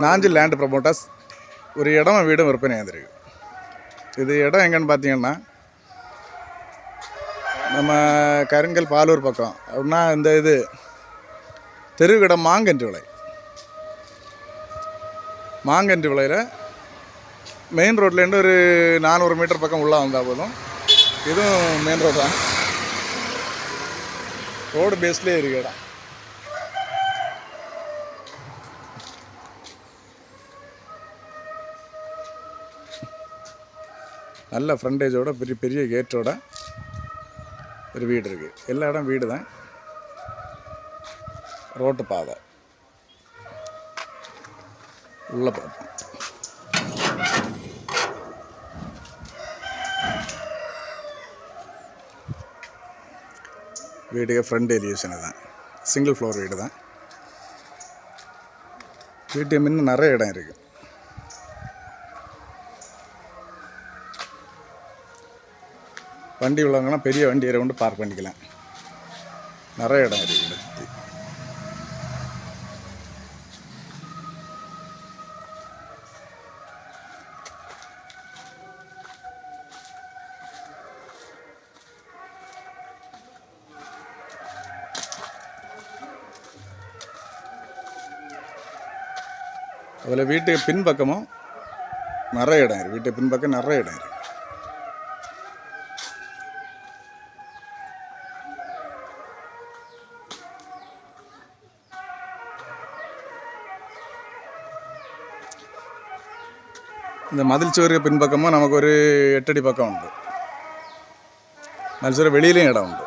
Nanjil land promoters ஒரு இடம் வீடும் விற்பனை ஆகிருக்கு. இது இடம் எங்கன்னு பார்த்தீங்கன்னா நம்ம கருங்கல் பாலூர் பக்கம் அப்படின்னா இந்த இது தெருவிடம் மாங்கன்று விலையில் மெயின் ரோட்லேருந்து ஒரு 400 மீட்டர் பக்கம் உள்ளே வந்தால் போதும். இதுவும் மெயின் ரோடு தான், ரோடு பேஸ்லேயே இருக்கு இடம். நல்ல ஃப்ரண்டேஜோட பெரிய பெரிய கேட்டோட ஒரு வீடு இருக்குது. எல்லா இடம் வீடு தான், ரோட்டு பாதை உள்ள பார்ப்போம். வீடுக்கு ஃப்ரண்ட் எலிவேஷனு தான், சிங்கிள் ஃப்ளோர் வீடு தான். வீட்டு முன்ன நிறைய இடம் இருக்குது. வண்டி உள்ளவங்கன்னா பெரிய வண்டியை கொண்டு பார்க் பண்ணிக்கலாம். நிறைய இடம் இருக்குது. அதில் வீட்டுக்கு பின்பக்கமும் நிறைய இடம் இருக்குது. வீட்டுக்கு பின்பக்கம் நிறைய இடம் இருக்குது. இந்த மதில் சுவருக்கு பின்பக்கமும் நமக்கு ஒரு 8 அடி பக்கம் உண்டு. மதில் சுவர் வெளியிலையும் இடம் உண்டு.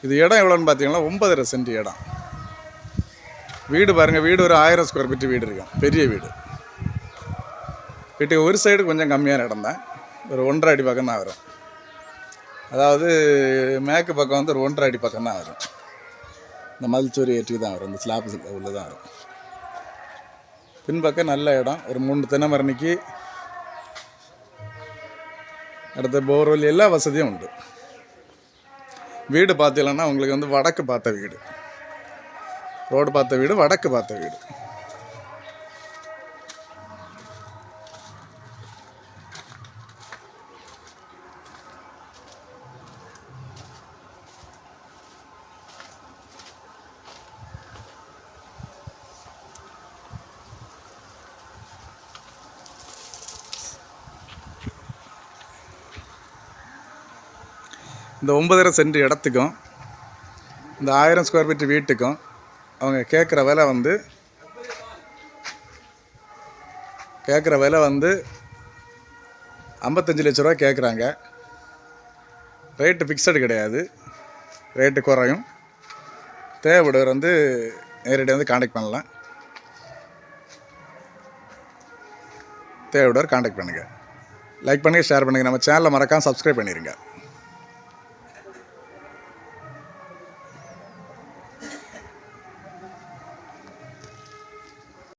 இது இடம் எவ்வளோன்னு பார்த்தீங்கன்னா 9.5 சென்ட் இடம். வீடு பாருங்கள், வீடு ஒரு 1000 ஸ்கொயர் ஃபீட் வீடு இருக்கும், பெரிய வீடு. வீட்டுக்கு ஒரு சைடு கொஞ்சம் கம்மியான இடம் தான், ஒரு 1.5 அடி பக்கம் தான் வரும். அதாவது மேற்கு பக்கம் வந்து ஒரு 1.5 அடி பக்கம் தான் வரும். இந்த மதில் சுவர் ஏற்றி தான் வரும், இந்த ஸ்லாப் உள்ள தான் வரும். பின்பக்கம் நல்ல இடம், ஒரு 3 தென்னை மரணிக்கு அடுத்த போர்வெல் எல்லா வசதியும் உண்டு. வீடு பார்த்தீங்கன்னா உங்களுக்கு வந்து வடக்கு பார்த்த வீடு, ரோடு பார்த்த வீடு, வடக்கு பார்த்த வீடு. இந்த 9.5 சென்ட் இடத்துக்கும் இந்த 1000 ஸ்கொயர் ஃபீட் வீட்டுக்கும் அவங்க கேட்குற விலை வந்து 55 லட்ச ரூபா கேட்குறாங்க. ரேட்டு ஃபிக்ஸடு கிடையாது, ரேட்டு குறையும். தேவைப்படுவர் வந்து நேரடியாக வந்து காண்டாக்ட் பண்ணலாம். தேவைப்படுவர் காண்டாக்ட் பண்ணுங்கள். லைக் பண்ணுங்கள், ஷேர் பண்ணுங்கள். நம்ம சேனலை மறக்காமல் சப்ஸ்கிரைப் பண்ணிடுங்க.